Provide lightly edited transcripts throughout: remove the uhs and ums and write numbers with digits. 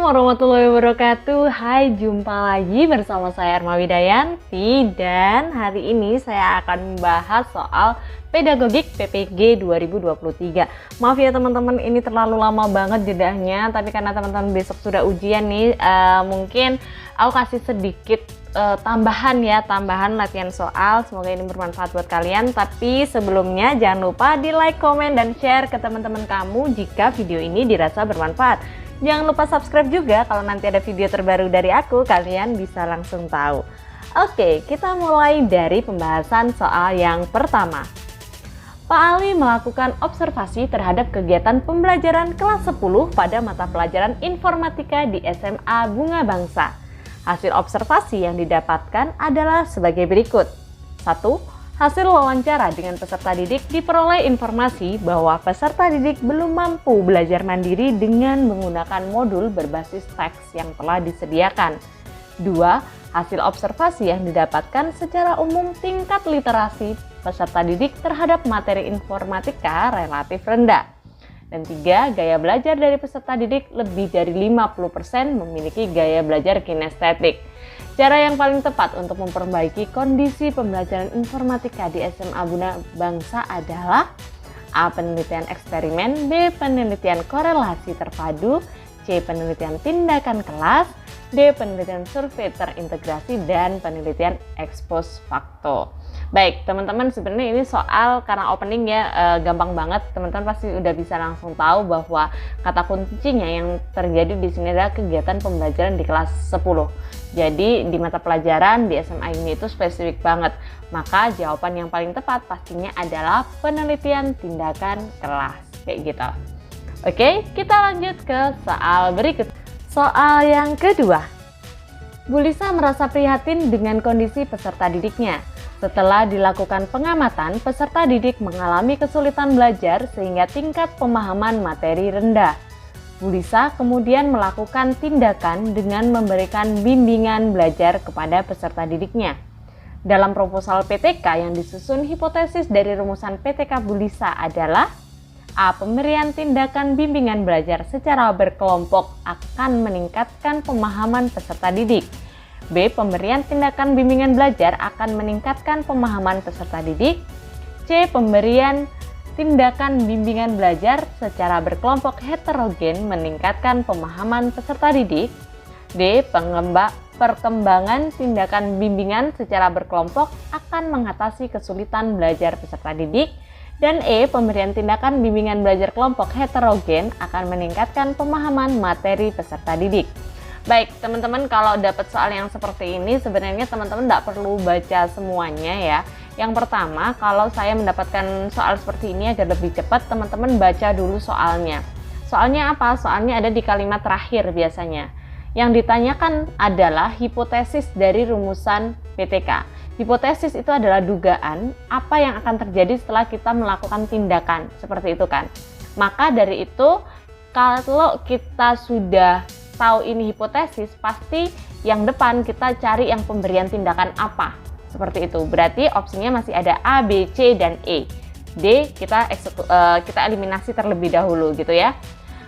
Assalamualaikum warahmatullahi wabarakatuh. Hai, jumpa lagi bersama saya Erma Widayanti. Dan hari ini saya akan membahas soal pedagogik PPG 2023. Maaf ya teman-teman, ini terlalu lama banget jedahnya. Tapi karena teman-teman besok sudah ujian nih, mungkin aku kasih sedikit tambahan latihan soal. Semoga ini bermanfaat buat kalian. Tapi sebelumnya jangan lupa di like, komen, dan share ke teman-teman kamu jika video ini dirasa bermanfaat. Jangan lupa subscribe juga, kalau nanti ada video terbaru dari aku, kalian bisa langsung tahu. Oke, kita mulai dari pembahasan soal yang pertama. Pak Ali melakukan observasi terhadap kegiatan pembelajaran kelas 10 pada mata pelajaran informatika di SMA Bunga Bangsa. Hasil observasi yang didapatkan adalah sebagai berikut. 1. Hasil wawancara dengan peserta didik diperoleh informasi bahwa peserta didik belum mampu belajar mandiri dengan menggunakan modul berbasis teks yang telah disediakan. 2. Hasil observasi yang didapatkan secara umum tingkat literasi peserta didik terhadap materi informatika relatif rendah. Dan 3. Gaya belajar dari peserta didik lebih dari 50% memiliki gaya belajar kinestetik. Cara yang paling tepat untuk memperbaiki kondisi pembelajaran informatika di SMA Bunga Bangsa adalah A. Penelitian eksperimen, B. Penelitian korelasi terpadu, C. Penelitian tindakan kelas, D. Penelitian survei terintegrasi, dan penelitian ex post facto. Baik teman-teman, sebenarnya ini soal karena opening ya, gampang banget. Teman-teman pasti udah bisa langsung tahu bahwa kata kuncinya yang terjadi di sini adalah kegiatan pembelajaran di kelas 10. Jadi di mata pelajaran di SMA ini itu spesifik banget. Maka jawaban yang paling tepat pastinya adalah penelitian tindakan kelas, kayak gitu. Oke, kita lanjut ke soal berikut. Soal yang kedua. Bu Lisa merasa prihatin dengan kondisi peserta didiknya. Setelah dilakukan pengamatan, peserta didik mengalami kesulitan belajar sehingga tingkat pemahaman materi rendah. Bu Lisa kemudian melakukan tindakan dengan memberikan bimbingan belajar kepada peserta didiknya. Dalam proposal PTK yang disusun, hipotesis dari rumusan PTK Bu Lisa adalah A. Pemberian tindakan bimbingan belajar secara berkelompok akan meningkatkan pemahaman peserta didik. B. Pemberian tindakan bimbingan belajar akan meningkatkan pemahaman peserta didik. C. Pemberian tindakan bimbingan belajar secara berkelompok heterogen meningkatkan pemahaman peserta didik. D. Perkembangan tindakan bimbingan secara berkelompok akan mengatasi kesulitan belajar peserta didik. Dan E. Pemberian tindakan bimbingan belajar kelompok heterogen akan meningkatkan pemahaman materi peserta didik. Baik teman-teman, kalau dapat soal yang seperti ini sebenarnya teman-teman tidak perlu baca semuanya ya. Yang pertama, kalau saya mendapatkan soal seperti ini agar lebih cepat, teman-teman baca dulu soalnya. Soalnya apa? Soalnya ada di kalimat terakhir biasanya. Yang ditanyakan adalah hipotesis dari rumusan PTK. Hipotesis itu adalah dugaan apa yang akan terjadi setelah kita melakukan tindakan, seperti itu kan. Maka dari itu, kalau kita sudah tahu ini hipotesis, pasti yang depan kita cari yang pemberian tindakan apa. Seperti itu. Berarti opsinya masih ada A, B, C, dan E. D kita eliminasi terlebih dahulu gitu ya.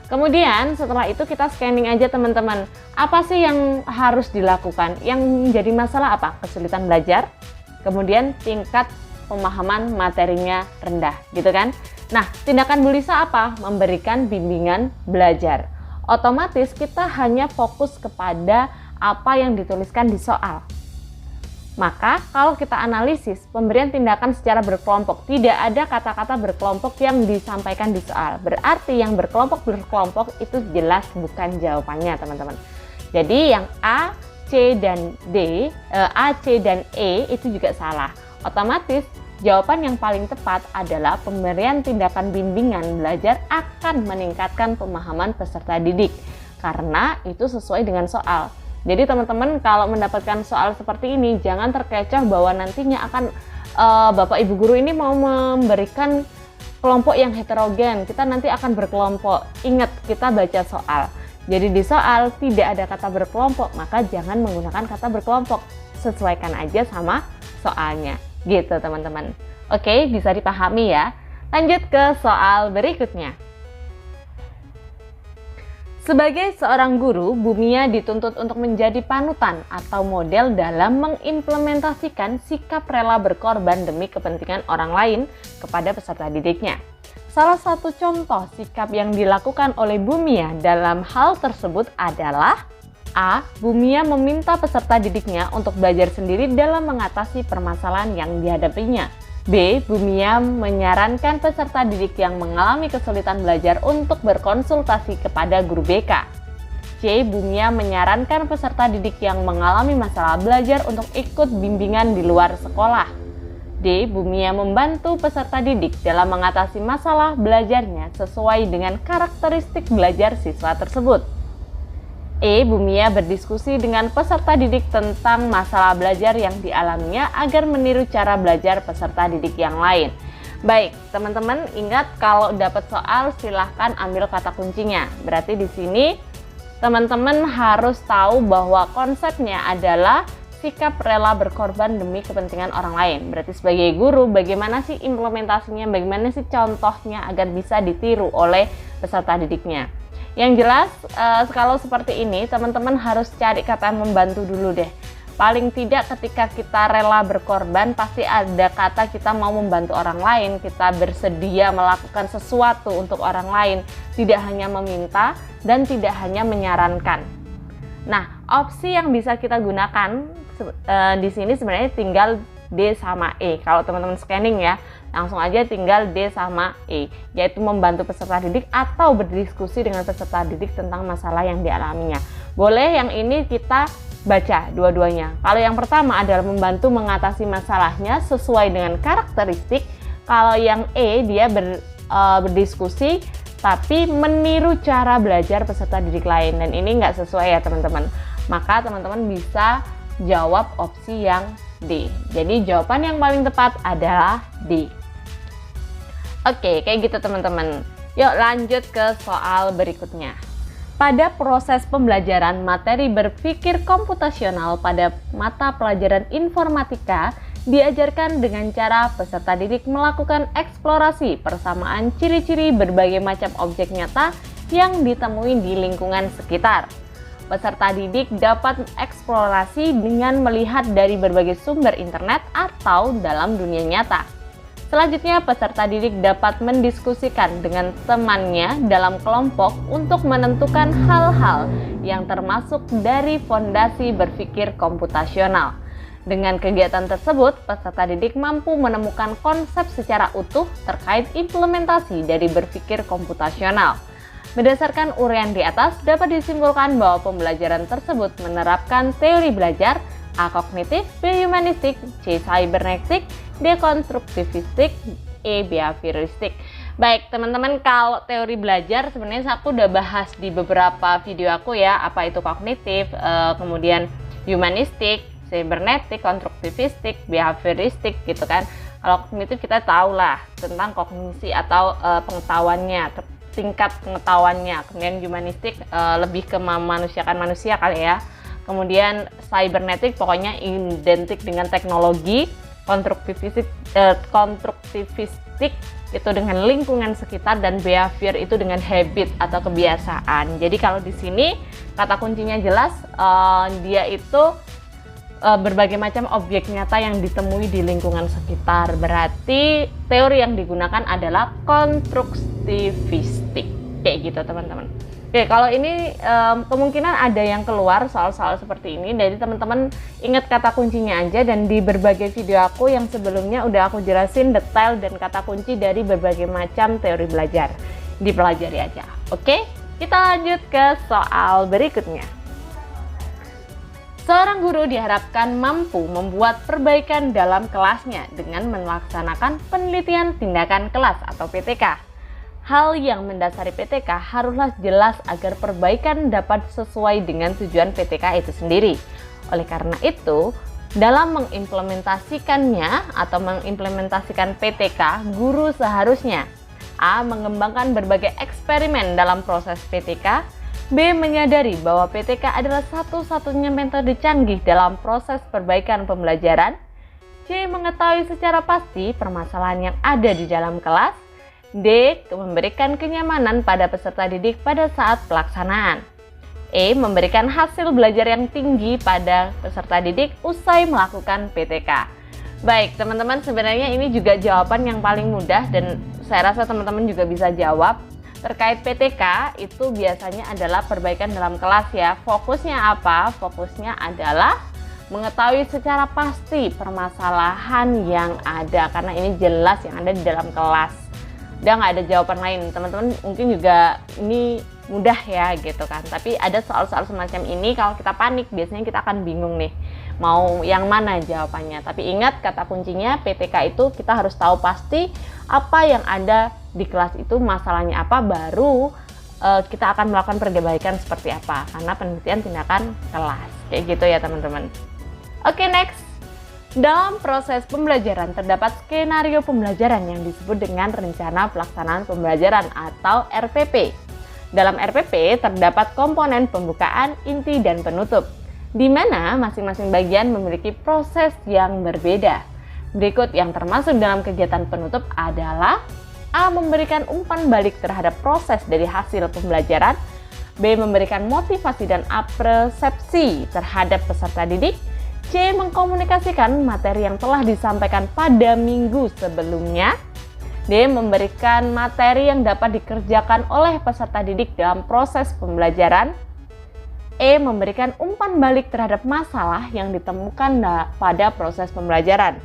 Kemudian setelah itu kita scanning aja teman-teman. Apa sih yang harus dilakukan? Yang jadi masalah apa? Kesulitan belajar. Kemudian tingkat pemahaman materinya rendah, gitu kan? Nah, tindakan Bu Lisa apa? Memberikan bimbingan belajar. Otomatis kita hanya fokus kepada apa yang dituliskan di soal. Maka kalau kita analisis pemberian tindakan secara berkelompok, tidak ada kata-kata berkelompok yang disampaikan di soal. Berarti yang berkelompok itu jelas bukan jawabannya teman-teman. Jadi yang A, C, dan D, A, C, dan E itu juga salah. Otomatis jawaban yang paling tepat adalah pemberian tindakan bimbingan belajar akan meningkatkan pemahaman peserta didik. Karena itu sesuai dengan soal. Jadi teman-teman kalau mendapatkan soal seperti ini, jangan terkecoh bahwa nantinya akan Bapak Ibu Guru ini mau memberikan kelompok yang heterogen. Kita nanti akan berkelompok. Ingat, kita baca soal. Jadi di soal tidak ada kata berkelompok, maka jangan menggunakan kata berkelompok. Sesuaikan aja sama soalnya. Gitu teman-teman. Oke, bisa dipahami ya. Lanjut ke soal berikutnya. Sebagai seorang guru, Bumia dituntut untuk menjadi panutan atau model dalam mengimplementasikan sikap rela berkorban demi kepentingan orang lain kepada peserta didiknya. Salah satu contoh sikap yang dilakukan oleh Bumia dalam hal tersebut adalah A. Bumia meminta peserta didiknya untuk belajar sendiri dalam mengatasi permasalahan yang dihadapinya. B. Bumia menyarankan peserta didik yang mengalami kesulitan belajar untuk berkonsultasi kepada guru BK. C. Bumia menyarankan peserta didik yang mengalami masalah belajar untuk ikut bimbingan di luar sekolah. D. Bumia membantu peserta didik dalam mengatasi masalah belajarnya sesuai dengan karakteristik belajar siswa tersebut. E. Bumia berdiskusi dengan peserta didik tentang masalah belajar yang dialaminya agar meniru cara belajar peserta didik yang lain. Baik, teman-teman ingat kalau dapat soal silahkan ambil kata kuncinya. Berarti di sini teman-teman harus tahu bahwa konsepnya adalah sikap rela berkorban demi kepentingan orang lain. Berarti sebagai guru, bagaimana sih implementasinya, bagaimana sih contohnya agar bisa ditiru oleh peserta didiknya. Yang jelas, kalau seperti ini, teman-teman harus cari kata yang membantu dulu deh. Paling tidak ketika kita rela berkorban, pasti ada kata kita mau membantu orang lain, kita bersedia melakukan sesuatu untuk orang lain, tidak hanya meminta dan tidak hanya menyarankan. Nah, opsi yang bisa kita gunakan di sini sebenarnya tinggal D sama E. Kalau teman-teman scanning ya, langsung aja tinggal D sama E, yaitu membantu peserta didik atau berdiskusi dengan peserta didik tentang masalah yang dialaminya. Boleh yang ini kita baca dua-duanya. Kalau yang pertama adalah membantu mengatasi masalahnya sesuai dengan karakteristik. Kalau yang E dia berdiskusi tapi meniru cara belajar peserta didik lain, dan ini nggak sesuai ya teman-teman. Maka teman-teman bisa jawab opsi yang D. Jadi jawaban yang paling tepat adalah D. Oke, kayak gitu teman-teman. Yuk lanjut ke soal berikutnya. Pada proses pembelajaran materi berpikir komputasional pada mata pelajaran informatika diajarkan dengan cara peserta didik melakukan eksplorasi persamaan ciri-ciri berbagai macam objek nyata yang ditemui di lingkungan sekitar. Peserta didik dapat eksplorasi dengan melihat dari berbagai sumber internet atau dalam dunia nyata. Selanjutnya, peserta didik dapat mendiskusikan dengan temannya dalam kelompok untuk menentukan hal-hal yang termasuk dari fondasi berpikir komputasional. Dengan kegiatan tersebut, peserta didik mampu menemukan konsep secara utuh terkait implementasi dari berpikir komputasional. Berdasarkan uraian di atas, dapat disimpulkan bahwa pembelajaran tersebut menerapkan teori belajar A. Kognitif, B. Humanistik, C. Cybernetik, D. Konstruktivistik, E. Behavioristik. Baik teman-teman, kalau teori belajar sebenarnya aku udah bahas di beberapa video aku ya, apa itu kognitif, kemudian humanistik, cybernetik, konstruktivistik, behavioristik gitu kan. Kalau kognitif kita tahu lah tentang kognisi atau pengetahuannya, tingkat pengetahuannya. Kemudian humanistik lebih ke memanusiakan manusia kali ya. Kemudian cybernetik pokoknya identik dengan teknologi. Konstruktivistik itu dengan lingkungan sekitar, dan behavior itu dengan habit atau kebiasaan. Jadi kalau di sini kata kuncinya jelas, dia itu berbagai macam objek nyata yang ditemui di lingkungan sekitar. Berarti teori yang digunakan adalah konstruktivistik. Kayak gitu teman-teman. Oke, kalau ini kemungkinan ada yang keluar soal-soal seperti ini. Jadi teman-teman ingat kata kuncinya aja, dan di berbagai video aku yang sebelumnya udah aku jelasin detail dan kata kunci dari berbagai macam teori belajar. Dipelajari aja. Oke, kita lanjut ke soal berikutnya. Seorang guru diharapkan mampu membuat perbaikan dalam kelasnya dengan melaksanakan penelitian tindakan kelas atau PTK. Hal yang mendasari PTK haruslah jelas agar perbaikan dapat sesuai dengan tujuan PTK itu sendiri. Oleh karena itu, dalam mengimplementasikannya atau mengimplementasikan PTK, guru seharusnya A. Mengembangkan berbagai eksperimen dalam proses PTK, B. Menyadari bahwa PTK adalah satu-satunya metode canggih dalam proses perbaikan pembelajaran, C. Mengetahui secara pasti permasalahan yang ada di dalam kelas, D. Memberikan kenyamanan pada peserta didik pada saat pelaksanaan. E. Memberikan hasil belajar yang tinggi pada peserta didik usai melakukan PTK. Baik teman-teman, sebenarnya ini juga jawaban yang paling mudah dan saya rasa teman-teman juga bisa jawab. Terkait PTK itu biasanya adalah perbaikan dalam kelas ya. Fokusnya apa? Fokusnya adalah mengetahui secara pasti permasalahan yang ada, karena ini jelas yang ada di dalam kelas. Udah nggak ada jawaban lain. Teman-teman mungkin juga ini mudah ya gitu kan, tapi ada soal-soal semacam ini kalau kita panik biasanya kita akan bingung nih mau yang mana jawabannya. Tapi ingat, kata kuncinya PTK itu kita harus tahu pasti apa yang ada di kelas itu, masalahnya apa, baru kita akan melakukan perbaikan seperti apa, karena penelitian tindakan kelas kayak gitu ya teman-teman. Oke, next. Dalam proses pembelajaran terdapat skenario pembelajaran yang disebut dengan rencana pelaksanaan pembelajaran atau RPP. Dalam RPP terdapat komponen pembukaan, inti, dan penutup, di mana masing-masing bagian memiliki proses yang berbeda. Berikut yang termasuk dalam kegiatan penutup adalah: A. Memberikan umpan balik terhadap proses dari hasil pembelajaran. B. Memberikan motivasi dan apresiasi terhadap peserta didik. C. Mengkomunikasikan materi yang telah disampaikan pada minggu sebelumnya. D. Memberikan materi yang dapat dikerjakan oleh peserta didik dalam proses pembelajaran. E. Memberikan umpan balik terhadap masalah yang ditemukan pada proses pembelajaran.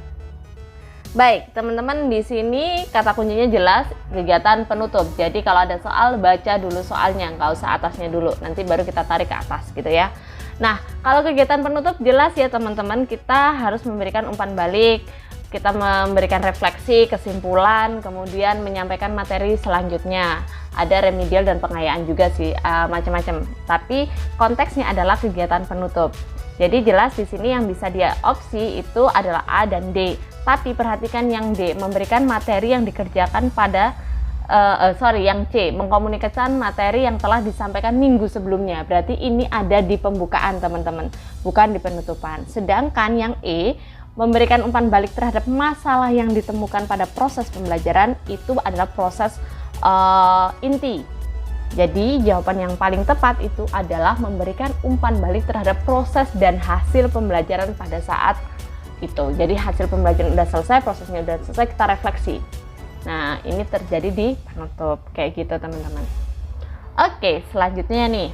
Baik, teman-teman, di sini kata kuncinya jelas, kegiatan penutup. Jadi kalau ada soal, baca dulu soalnya, nggak usah atasnya dulu. Nanti baru kita tarik ke atas gitu ya. Nah, kalau kegiatan penutup jelas ya teman-teman, kita harus memberikan umpan balik. Kita memberikan refleksi, kesimpulan, kemudian menyampaikan materi selanjutnya. Ada remedial dan pengayaan juga sih, macam-macam. Tapi konteksnya adalah kegiatan penutup. Jadi jelas di sini yang bisa dia opsi itu adalah A dan D. Tapi perhatikan yang D, memberikan materi yang dikerjakan pada yang C, mengkomunikasikan materi yang telah disampaikan minggu sebelumnya. Berarti ini ada di pembukaan teman-teman, bukan di penutupan. Sedangkan yang E, memberikan umpan balik terhadap masalah yang ditemukan pada proses pembelajaran, itu adalah proses inti. Jadi jawaban yang paling tepat itu adalah memberikan umpan balik terhadap proses dan hasil pembelajaran pada saat itu. Jadi hasil pembelajaran udah selesai, prosesnya udah selesai, kita refleksi. Nah, ini terjadi di penutup kayak gitu teman-teman. Oke, selanjutnya nih.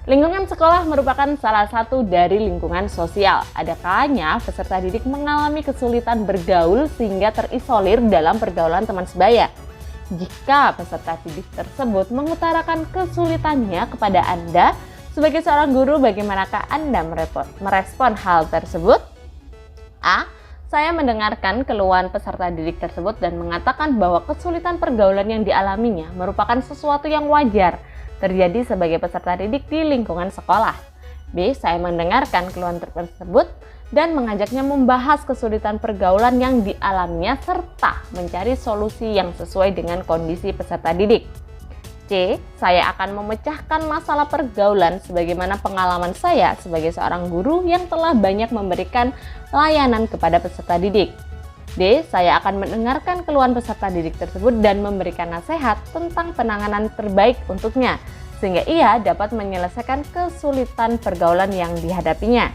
Lingkungan sekolah merupakan salah satu dari lingkungan sosial. Ada kalanya peserta didik mengalami kesulitan bergaul sehingga terisolir dalam pergaulan teman sebaya. Jika peserta didik tersebut mengutarakan kesulitannya kepada Anda, sebagai seorang guru, bagaimanakah Anda merespon hal tersebut? A. Saya mendengarkan keluhan peserta didik tersebut dan mengatakan bahwa kesulitan pergaulan yang dialaminya merupakan sesuatu yang wajar terjadi sebagai peserta didik di lingkungan sekolah. B. Saya mendengarkan keluhan tersebut dan mengajaknya membahas kesulitan pergaulan yang dialaminya serta mencari solusi yang sesuai dengan kondisi peserta didik. C. Saya akan memecahkan masalah pergaulan sebagaimana pengalaman saya sebagai seorang guru yang telah banyak memberikan layanan kepada peserta didik. D. Saya akan mendengarkan keluhan peserta didik tersebut dan memberikan nasihat tentang penanganan terbaik untuknya, sehingga ia dapat menyelesaikan kesulitan pergaulan yang dihadapinya.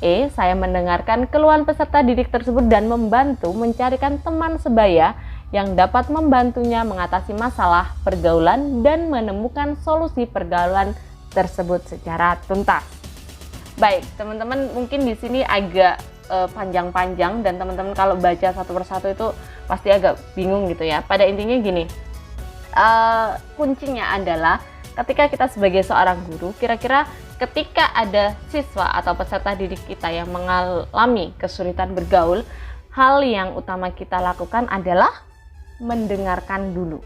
E. Saya mendengarkan keluhan peserta didik tersebut dan membantu mencarikan teman sebaya yang dapat membantunya mengatasi masalah pergaulan dan menemukan solusi pergaulan tersebut secara tuntas. Baik, teman-teman, mungkin di sini agak panjang-panjang dan teman-teman kalau baca satu persatu itu pasti agak bingung gitu ya. Pada intinya gini, kuncinya adalah ketika kita sebagai seorang guru, kira-kira ketika ada siswa atau peserta didik kita yang mengalami kesulitan bergaul, hal yang utama kita lakukan adalah mendengarkan dulu,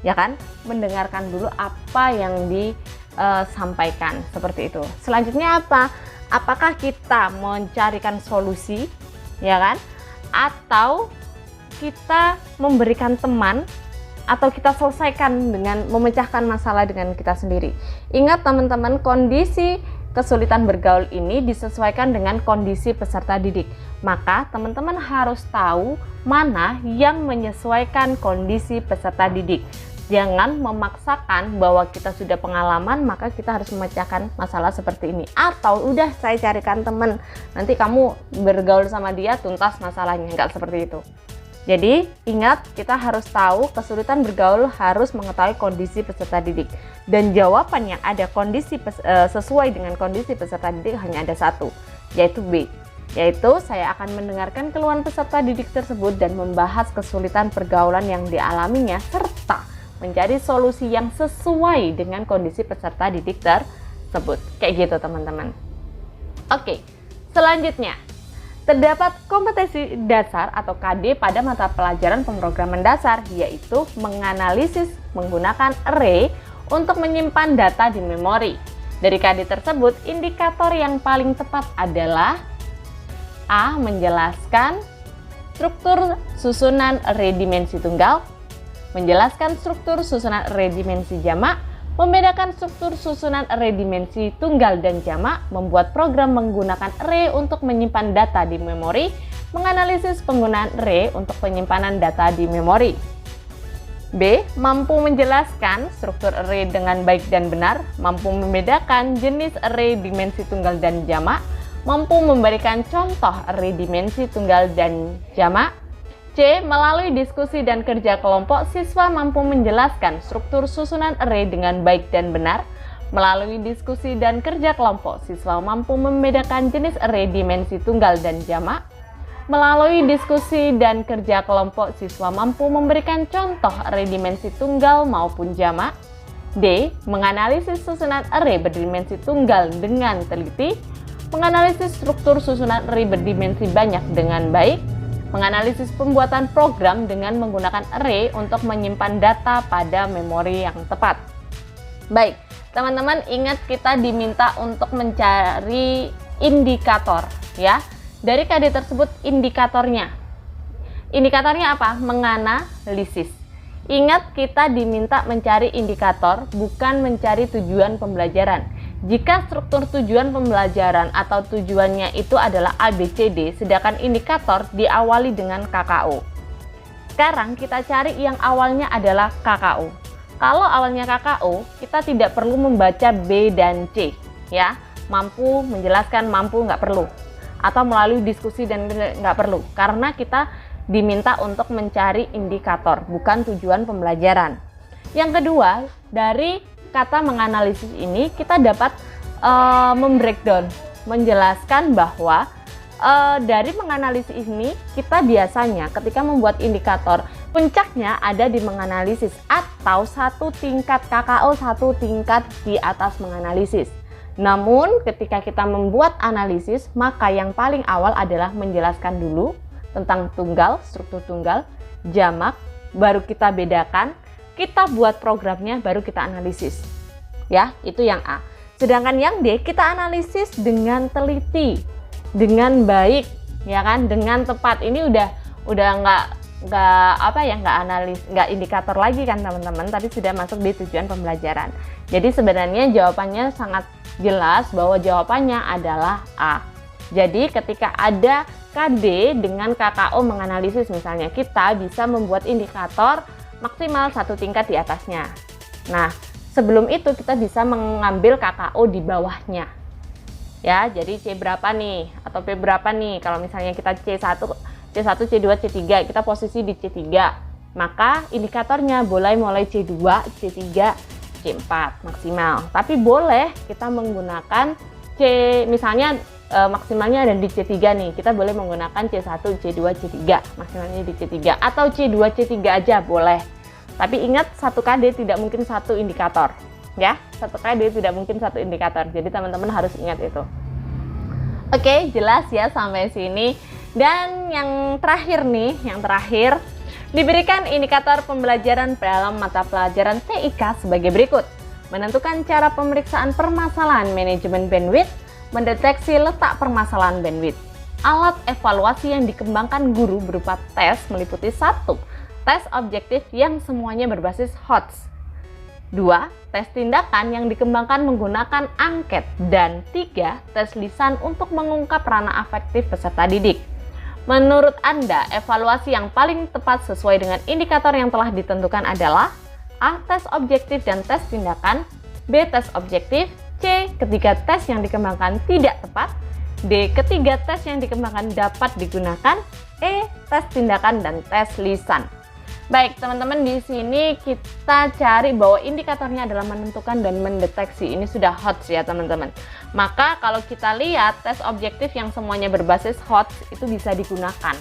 ya kan? Mendengarkan dulu apa yang disampaikan, seperti itu. Selanjutnya apa? Apakah kita mencarikan solusi, ya kan? Atau kita memberikan teman, atau kita selesaikan dengan memecahkan masalah dengan kita sendiri. Ingat teman-teman, kondisi kesulitan bergaul ini disesuaikan dengan kondisi peserta didik. Maka teman-teman harus tahu mana yang menyesuaikan kondisi peserta didik. Jangan memaksakan bahwa kita sudah pengalaman maka kita harus memecahkan masalah seperti ini. Atau udah saya carikan teman, nanti kamu bergaul sama dia tuntas masalahnya. Enggak seperti itu. Jadi ingat, kita harus tahu kesulitan bergaul harus mengetahui kondisi peserta didik. Dan jawaban yang ada sesuai dengan kondisi peserta didik hanya ada satu, yaitu B. Yaitu saya akan mendengarkan keluhan peserta didik tersebut dan membahas kesulitan pergaulan yang dialaminya serta mencari solusi yang sesuai dengan kondisi peserta didik tersebut. Kayak gitu teman-teman. Oke, selanjutnya terdapat kompetensi dasar atau KD pada mata pelajaran pemrograman dasar, yaitu menganalisis menggunakan array untuk menyimpan data di memori. Dari KD tersebut, indikator yang paling tepat adalah A. Menjelaskan struktur susunan array dimensi tunggal, menjelaskan struktur susunan array dimensi jamak, membedakan struktur susunan array dimensi tunggal dan jamak, membuat program menggunakan array untuk menyimpan data di memori, menganalisis penggunaan array untuk penyimpanan data di memori. B. Mampu menjelaskan struktur array dengan baik dan benar, mampu membedakan jenis array dimensi tunggal dan jamak, mampu memberikan contoh array dimensi tunggal dan jamak. C. Melalui diskusi dan kerja kelompok, siswa mampu menjelaskan struktur susunan array dengan baik dan benar. Melalui diskusi dan kerja kelompok, siswa mampu membedakan jenis array dimensi tunggal dan jamak. Melalui diskusi dan kerja kelompok, siswa mampu memberikan contoh array dimensi tunggal maupun jamak. D. Menganalisis susunan array berdimensi tunggal dengan teliti. Menganalisis struktur susunan array berdimensi banyak dengan baik. Menganalisis pembuatan program dengan menggunakan array untuk menyimpan data pada memori yang tepat. Baik, teman-teman ingat kita diminta untuk mencari indikator ya. Dari KD tersebut indikatornya. Indikatornya apa? Menganalisis. Ingat kita diminta mencari indikator bukan mencari tujuan pembelajaran. Jika struktur tujuan pembelajaran atau tujuannya itu adalah ABCD, sedangkan indikator diawali dengan KKO. Sekarang kita cari yang awalnya adalah KKO. Kalau awalnya KKO, kita tidak perlu membaca B dan C, ya. Mampu menjelaskan, mampu nggak perlu. Atau melalui diskusi dan nggak perlu, karena kita diminta untuk mencari indikator, bukan tujuan pembelajaran. Yang kedua, dari kata menganalisis ini kita dapat membreakdown, menjelaskan bahwa dari menganalisis ini kita biasanya ketika membuat indikator puncaknya ada di menganalisis atau satu tingkat KKO, satu tingkat di atas menganalisis. Namun ketika kita membuat analisis, maka yang paling awal adalah menjelaskan dulu tentang tunggal, struktur tunggal, jamak, baru kita bedakan, kita buat programnya, baru kita analisis. Ya, itu yang A. Sedangkan yang D, kita analisis dengan teliti, dengan baik, ya kan, dengan tepat. Ini udah nggak indikator lagi kan teman-teman, tapi sudah masuk di tujuan pembelajaran. Jadi sebenarnya jawabannya sangat jelas bahwa jawabannya adalah A. Jadi ketika ada KD dengan KKO menganalisis misalnya, kita bisa membuat indikator maksimal satu tingkat di atasnya. Nah, sebelum itu kita bisa mengambil KKO di bawahnya. Ya, jadi C berapa nih atau P berapa nih? Kalau misalnya kita C1, C2, C3, kita posisi di C3. Maka indikatornya boleh mulai C2, C3, C4 maksimal. Tapi boleh kita menggunakan misalnya maksimalnya ada di C3 nih. Kita boleh menggunakan C1, C2, C3, maksimalnya di C3 atau C2, C3 aja boleh. Tapi ingat, satu KD tidak mungkin satu indikator. Ya, satu KD tidak mungkin satu indikator. Jadi teman-teman harus ingat itu. Oke, jelas ya sampai sini. Dan yang terakhir nih, diberikan indikator pembelajaran dalam mata pelajaran TIK sebagai berikut. Menentukan cara pemeriksaan permasalahan manajemen bandwidth, mendeteksi letak permasalahan bandwidth. Alat evaluasi yang dikembangkan guru berupa tes meliputi 1. Tes objektif yang semuanya berbasis HOTS. 2. Tes tindakan yang dikembangkan menggunakan angket. Dan 3. Tes lisan untuk mengungkap ranah afektif peserta didik. Menurut Anda, evaluasi yang paling tepat sesuai dengan indikator yang telah ditentukan adalah A. Tes objektif dan tes tindakan, B. Tes objektif, C. Ketiga tes yang dikembangkan tidak tepat, D. Ketiga tes yang dikembangkan dapat digunakan, E. Tes tindakan dan tes lisan. Baik teman-teman, di sini kita cari bahwa indikatornya adalah menentukan dan mendeteksi. Ini sudah HOTS ya teman-teman. Maka kalau kita lihat tes objektif yang semuanya berbasis HOTS itu bisa digunakan.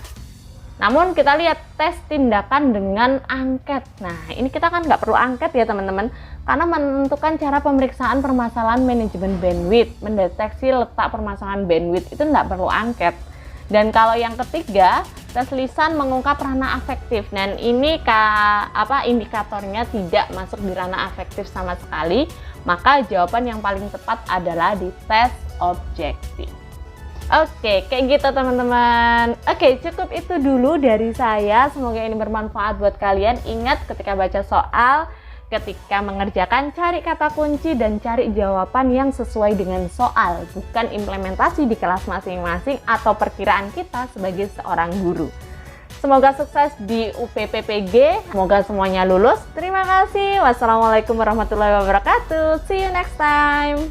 Namun kita lihat tes tindakan dengan angket. Nah ini kita kan nggak perlu angket ya teman-teman, karena menentukan cara pemeriksaan permasalahan manajemen bandwidth, mendeteksi letak permasalahan bandwidth itu nggak perlu angket. Dan kalau yang ketiga, tes lisan mengungkap ranah afektif. Dan ini indikatornya tidak masuk di ranah afektif sama sekali. Maka jawaban yang paling tepat adalah di tes objektif. Oke, kayak gitu teman-teman. Oke, cukup itu dulu dari saya. Semoga ini bermanfaat buat kalian. Ingat ketika baca soal, ketika mengerjakan, cari kata kunci dan cari jawaban yang sesuai dengan soal, bukan implementasi di kelas masing-masing atau perkiraan kita sebagai seorang guru. Semoga sukses di UPPPG, semoga semuanya lulus. Terima kasih. Wassalamualaikum warahmatullahi wabarakatuh. See you next time.